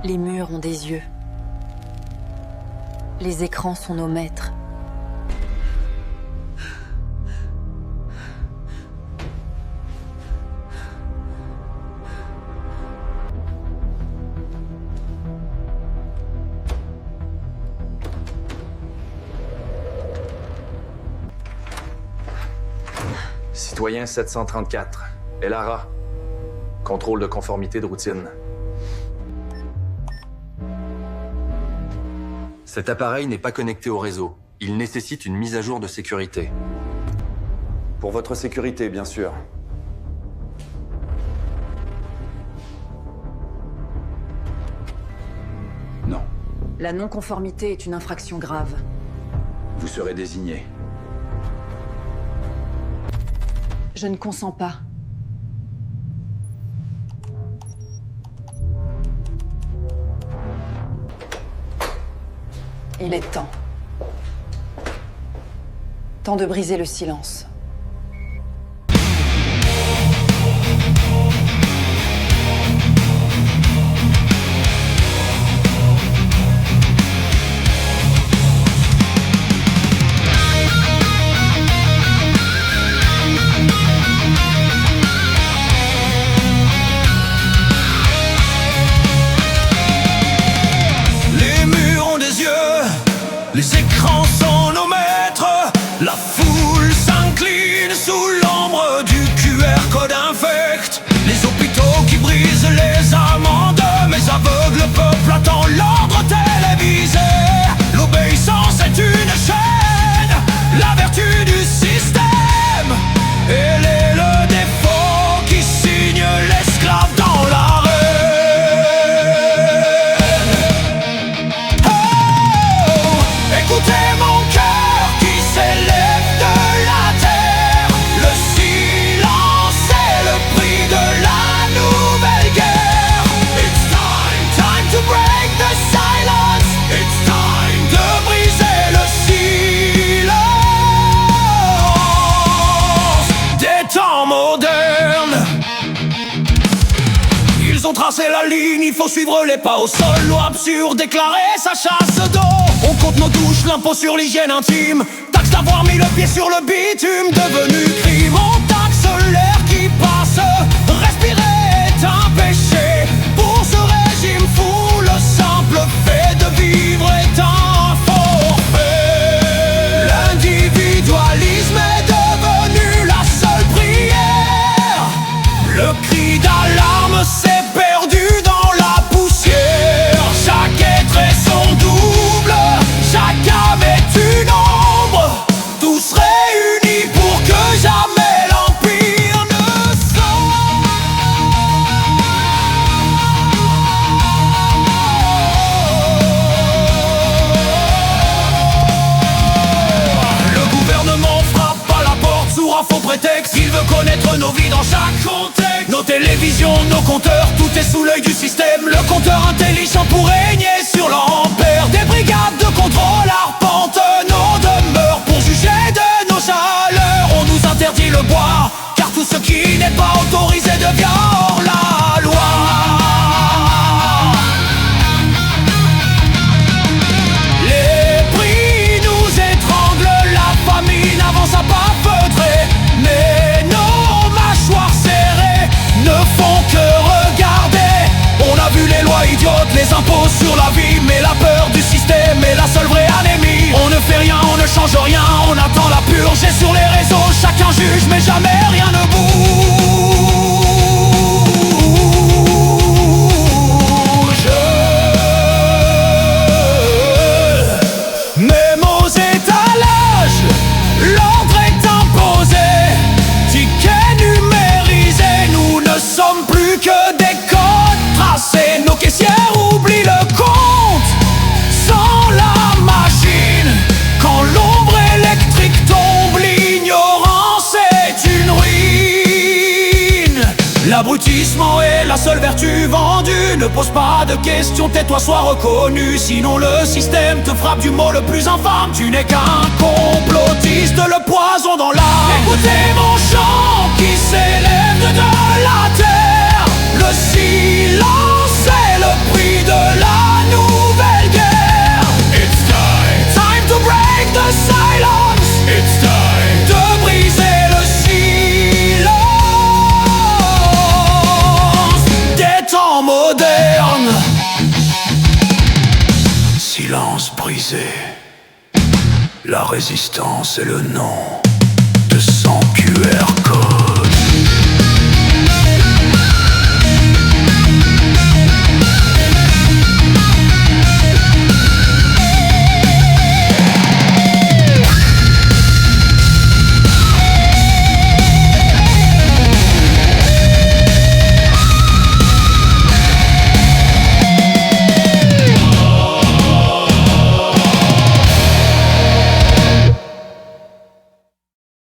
Les murs ont des yeux. Les écrans sont nos maîtres. Citoyen 734, Elara. Contrôle de conformité de routine. Cet appareil n'est pas connecté au réseau. Il nécessite une mise à jour de sécurité. Pour votre sécurité, bien sûr. Non. La non-conformité est une infraction grave. Vous serez désigné. Je ne consens pas. Il est temps. Temps de briser le silence. Les écrans sont nos maîtres. La foule s'incline sous l'ombre du QR code infect. Les hôpitaux qui brisent les amendes. Mais aveugle peuple attend l'ordre télévisé. L'obéissance est une chaîne, la vertu du système. Elle est le défaut qui signe l'esclave dans l'arène. Écoutez mon cœur qui s'élève de la terre. Le silence est le prix de la nouvelle guerre. It's time, time to break the silence. It's time de briser le silence des temps modernes. Ils ont tracé la ligne, il faut suivre les pas au sol. Loi absurde, déclarer sa chasse d'eau. On compte nos douches, l'impôt sur l'hygiène intime. Taxe d'avoir mis le pied sur le bitume, devenu crime. On taxe l'air qui passe, respirer est un péché. Pour ce régime fou, le simple fait de vivre est un forfait. L'individualisme est devenu la seule prière. Le cri d'alarme s'est perdu dans la poussière. Chaque être est son double, chaque âme est une ombre. Tous réunis pour que jamais l'empire ne sombre. Le gouvernement frappe à la porte sous un faux prétexte. Il veut connaître nos vies dans chaque contexte. Nos télévisions, nos compteurs, tout est sous l'œil du système. Le compteur intelligent pour régner sur l'ampère. Des brigades de contrôle arpentent nos demeures pour juger de nos chaleurs. On nous interdit le bois, car tout ce qui n'est pas autorisé devient hors la loi. Les prix nous étranglent, la famine avance à pas feutrés. Mais nos mâchoires serrées ne font que regarder. On a vu les lois idiotes, les impôts sur la vie. Mais la peur du système est la seule vraie anémie. On ne fait rien, on ne change rien, on attend la purge. Et sur les réseaux, chacun juge, mais jamais rien ne bouge. Même aux étalages, l'ordre est imposé. Tickets numérisés, nous ne sommes plus que des codes tracés. Nos caissières oublient le compte sans la machine. Quand l'ombre électrique tombe, l'ignorance est une ruine. L'abrutissement est la seule vertu vendue. Ne pose pas de questions, tais-toi, sois reconnu. Sinon le système te frappe du mot le plus infâme. Tu n'es qu'un complotiste, le poison dans l'âme. Écoutez mon chant qui s'élève de la terre. Le silence est le prix de la silence brisé. La résistance est le nom de 100 QR